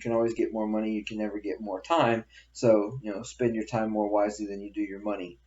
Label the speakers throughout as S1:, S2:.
S1: you can always get more money, you can never get more time. So, spend your time more wisely than you do your money.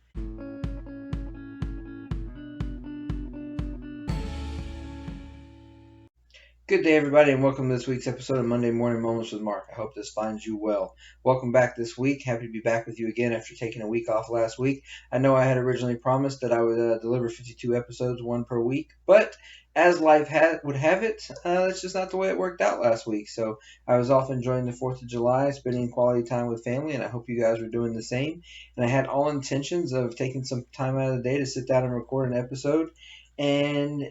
S1: Good day, everybody, and welcome to this week's episode of Monday Morning Moments with Mark. I hope this finds you well. Welcome back this week. Happy to be back with you again after taking a week off last week. I know I had originally promised that I would deliver 52 episodes, one per week, but as life would have it, that's just not the way it worked out last week. So I was off enjoying the 4th of July, spending quality time with family, and I hope you guys were doing the same. And I had all intentions of taking some time out of the day to sit down and record an episode. And,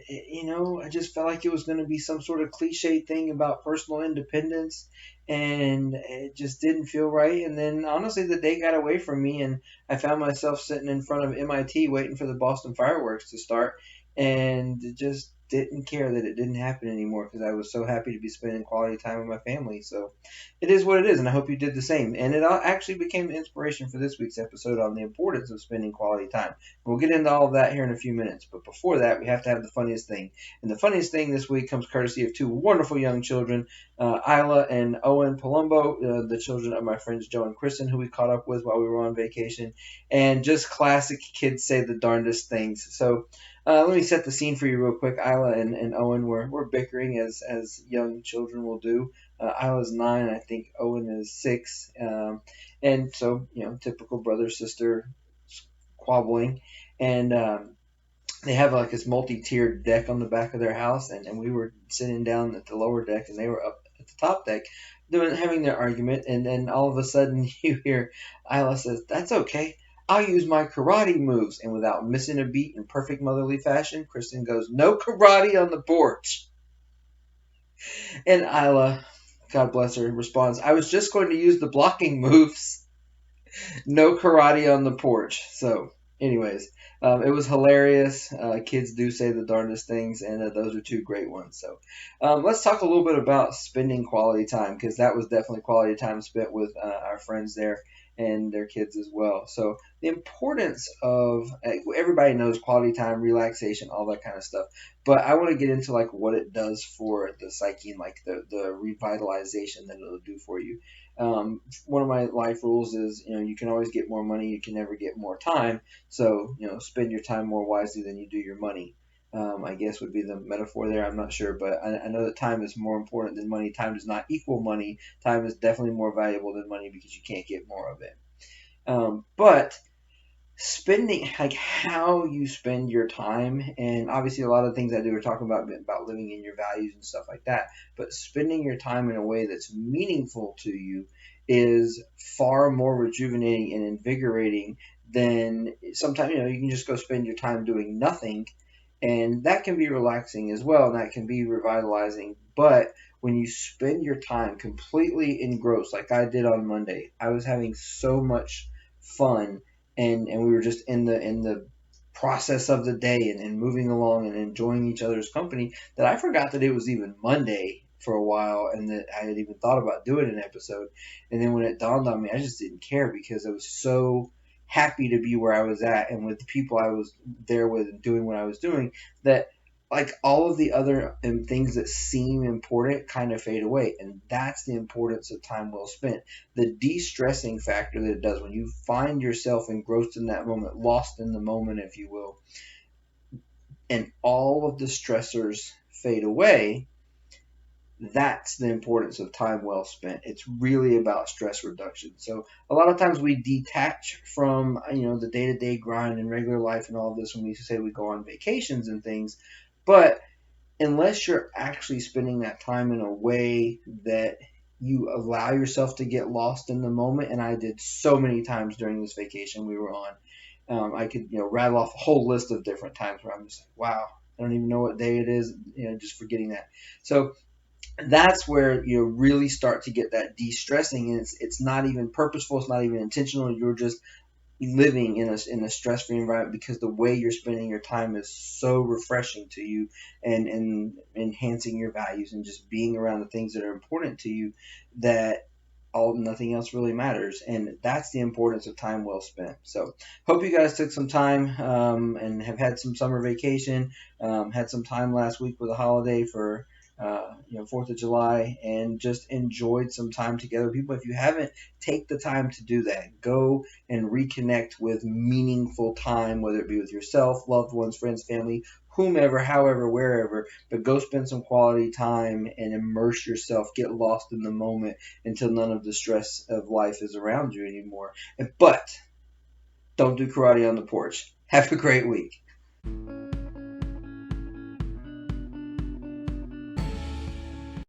S1: I just felt like it was going to be some sort of cliche thing about personal independence, and it just didn't feel right. And then, honestly, the day got away from me, and I found myself sitting in front of MIT waiting for the Boston fireworks to start, and just didn't care that it didn't happen anymore because I was so happy to be spending quality time with my family. So it is what it is, and I hope you did the same. And it actually became the inspiration for this week's episode on the importance of spending quality time. We'll get into all of that here in a few minutes, but before that, we have to have the funniest thing. And the funniest thing this week comes courtesy of two wonderful young children, Isla and Owen Palumbo, the children of my friends Joe and Kristen, who we caught up with while we were on vacation. And just classic kids say the darndest things. So let me set the scene for you real quick. Isla and Owen were bickering as young children will do. Isla's 9, I think Owen is 6. And so, typical brother-sister squabbling. And they have like this multi-tiered deck on the back of their house. And we were sitting down at the lower deck, and they were up at the top deck having their argument. And then all of a sudden you hear Isla says, "That's okay. I'll use my karate moves." And without missing a beat, in perfect motherly fashion, Kristen goes, "No karate on the porch." And Isla, God bless her, responds, "I was just going to use the blocking moves. No karate on the porch." So, anyways, it was hilarious. Kids do say the darndest things, and those are two great ones. So let's talk a little bit about spending quality time, because that was definitely quality time spent with our friends there and their kids as well. So the importance of, everybody knows quality time, relaxation, all that kind of stuff. But I want to get into like what it does for the psyche and like the revitalization that it'll do for you. One of my life rules is, you can always get more money, you can never get more time. So, spend your time more wisely than you do your money. I guess would be the metaphor there. I'm not sure, but I know that time is more important than money. Time does not equal money. Time is definitely more valuable than money because you can't get more of it. But spending, like how you spend your time, and obviously a lot of things I do are talking about living in your values and stuff like that. But spending your time in a way that's meaningful to you is far more rejuvenating and invigorating than sometimes, you can just go spend your time doing nothing. And that can be relaxing as well, and that can be revitalizing. But when you spend your time completely engrossed, like I did on Monday, I was having so much fun, and we were just in the process of the day and moving along and enjoying each other's company, that I forgot that it was even Monday for a while, and that I had even thought about doing an episode. And then when it dawned on me, I just didn't care because I was so happy to be where I was at and with the people I was there with and doing what I was doing, that like all of the other things that seem important kind of fade away. And that's the importance of time well spent. The de-stressing factor that it does when you find yourself engrossed in that moment, lost in the moment, if you will, and all of the stressors fade away. That's the importance of time well spent. It's really about stress reduction. So a lot of times we detach from, the day-to-day grind and regular life and all of this when we say we go on vacations and things. But unless you're actually spending that time in a way that you allow yourself to get lost in the moment, and I did so many times during this vacation we were on, I could, rattle off a whole list of different times where I'm just like, wow, I don't even know what day it is, just forgetting that. So that's where you really start to get that de-stressing, and it's not even purposeful, it's not even intentional. You're just living in a stress-free environment because the way you're spending your time is so refreshing to you and enhancing your values and just being around the things that are important to you, that nothing else really matters. And that's the importance of time well spent. So hope you guys took some time and have had some summer vacation, had some time last week with a holiday for 4th of July, and just enjoyed some time together. People, if you haven't, take the time to do that. Go and reconnect with meaningful time, whether it be with yourself, loved ones, friends, family, whomever, however, wherever. But go spend some quality time and immerse yourself. Get lost in the moment until none of the stress of life is around you anymore. But don't do karate on the porch. Have a great week.